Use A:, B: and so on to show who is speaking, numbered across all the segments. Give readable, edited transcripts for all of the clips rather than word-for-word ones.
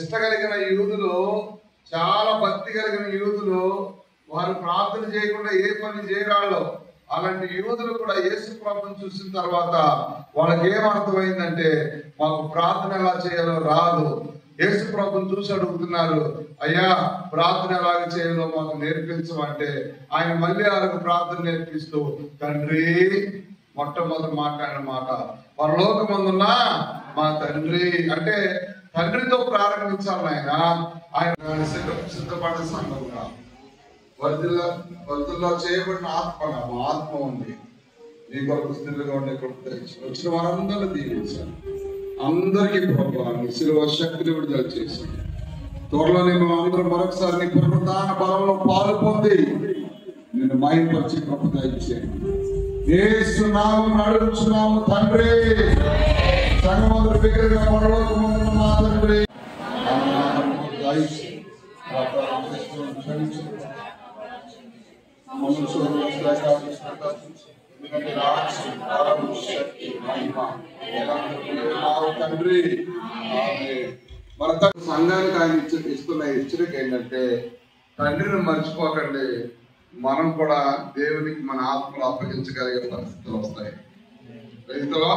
A: నిష్ట కలిగిన యూదులు, చాలా భక్తి కలిగిన యూదులు, వారు ప్రార్థన చేయకుండా ఏ పని చేయరాళ్ళు. అలాంటి యూదులు కూడా యేసు ప్రభువుని చూసిన తర్వాత వాళ్ళకి ఏమర్థమైందంటే, మాకు ప్రార్థన ఎలా చేయాలో రాదు. యేసు ప్రభువుని చూసి అడుగుతున్నారు, అయ్యా ప్రార్థన ఎలాగ చేయాలో మాకు నేర్పించమంటే ఆయన మళ్ళీ వాళ్ళకు ప్రార్థన నేర్పిస్తూ, తండ్రి, మొట్టమొదటి మాట్లాడిన మాట పరలోకమందున్న మా తండ్రి అంటే తండ్రితో ప్రారంభించాలి. ఆయన సిద్ధపడే సంఘంగా వర్ధిల్లో చేయబడిన ఆత్మ ఉంది. నీ కొరకు స్థిరంగా ఉండే వచ్చిన వారందరూ దీవించాలి. అందరికీ ప్రభుత్వాన్ని శిలువ శక్తిని విడుదల చేసి త్వరలోనే మేము అందరం మరొకసారి నీ పునరుద్ధాన బలంలో పాలు పొంది నేను మహిమపరిచి ప్రభుత్వం ఇచ్చేయండి. యేసునామమున నడుచున్నాము తండ్రి. సంగమందరి బిగ్గరగా పరలోకమందున్న మా తండ్రి. మన సంఘానికి ఆయన ఇస్తున్న హెచ్చరిక ఏంటంటే, తండ్రిని మర్చిపోకండి. మనం కూడా దేవునికి మన ఆత్మలు అప్పగించగలిగే పరిస్థితులు వస్తాయి. రైతులో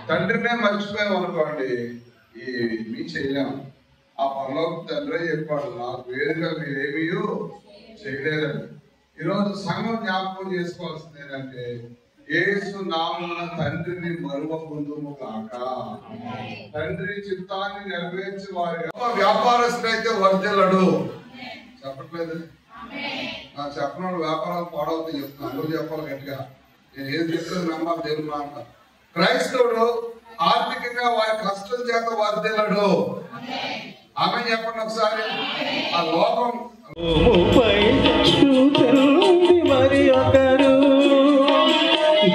A: తండ్రినే మర్చిపోయాం అనుకోండి, ఏమీ చేయలేము. ఆ పరలోక తండ్రి చెప్పాడు, నాకు వేరుగా మీరేమీ చేయలేదండి. ఈరోజు సంఘం జ్ఞాపకం చేసుకోవాల్సింది ఏంటంటే, యేసు నామమున తండ్రిని మరువకుందుము కాక. తండ్రి చిత్తాన్ని నెరవేర్చి వారి వ్యాపారస్తుడైతే వర్ధిల్లడు. చెప్పట్లేదు, నాకు చెప్పిన వ్యాపారాలు పాడవుతాయి చెప్తున్నాను. అందరూ చెప్పాలి గట్టిగా. నేను ఏది చెప్తాను నమ్మాలి దేవుడు మాట. క్రైస్తవుడు ఆర్థికంగా వారి కష్టం చేత వర్ధిల్లడు. ఆమె చెప్పండి ఒకసారి. ఆ లోకం
B: మరి ఒకరు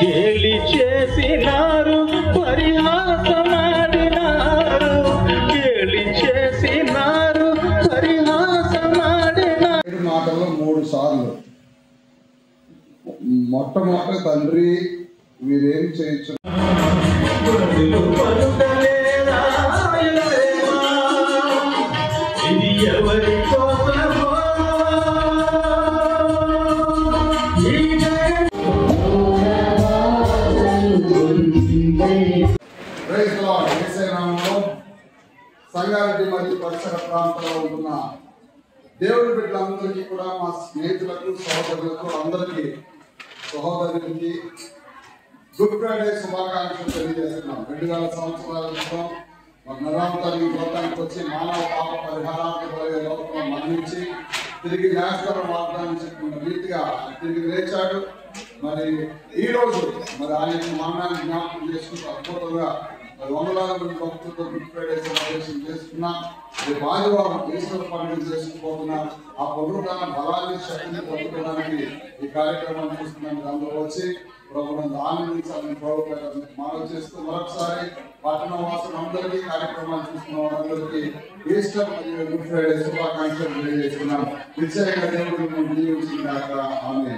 B: గేలి చేసినారు, పరిహాసమాడినారు, గేలి చేసినారు, పరిహాసమాడినారు.
A: మాటల్లో 3 సార్లు మొట్టమొదటి తండ్రి మీరేం చేయొచ్చు
B: ఇది ఎవరి కోసమో
A: సంగారెడ్డి మరియు పరిసర ప్రాంతాల్లో ఉంటున్న దేవుడి బిడ్డలందరికీ కూడా, మా స్నేహితులకు, సహోదరులకు, అందరికీ సహోదరులకి గుడ్ ఫ్రైడే శుభాకాంక్షలు తెలియజేస్తున్నాం. 2000 సంవత్సరాల క్రితం నరాంతరి లోకానికి వచ్చి మానవ పాప పరిహారానికి లోకంలో మరణించి తిరిగి న్యాయస్థానం వాగ్దానం చెప్పిన రీతిగా తిరిగి లేచాడు. మరి ఈ రోజు మరి ఆయన మరణాన్ని జ్ఞాపకం చేసుకుంటూ అద్భుతంగా వందలాది మంది భక్తులతో గుడ్ ఫ్రైడే సెలబ్రేషన్ చేసుకున్నాం. రేపు ఆదివారం ఈస్టర్ పండుగ చేసుకుపోతున్నాం. ఆ పునరుద్ధాన బలాన్ని, శక్తిని పొందుకోవడానికి ఈ కార్యక్రమాన్ని చూస్తున్నాం. అందరూ వచ్చి ప్రభుత్వం ఆనందించాలని ప్రభుత్వం మనవి చేస్తూ మరొకసారి పట్టణ వాసులు అందరికీ, కార్యక్రమాలు చూస్తున్న వారందరికీ ఈస్టర్ మరియు గుడ్ ఫ్రైడే శుభాకాంక్షలు తెలియజేస్తున్నాం. నిశ్చయంగా దేవుడు దీవించిన ఆమె.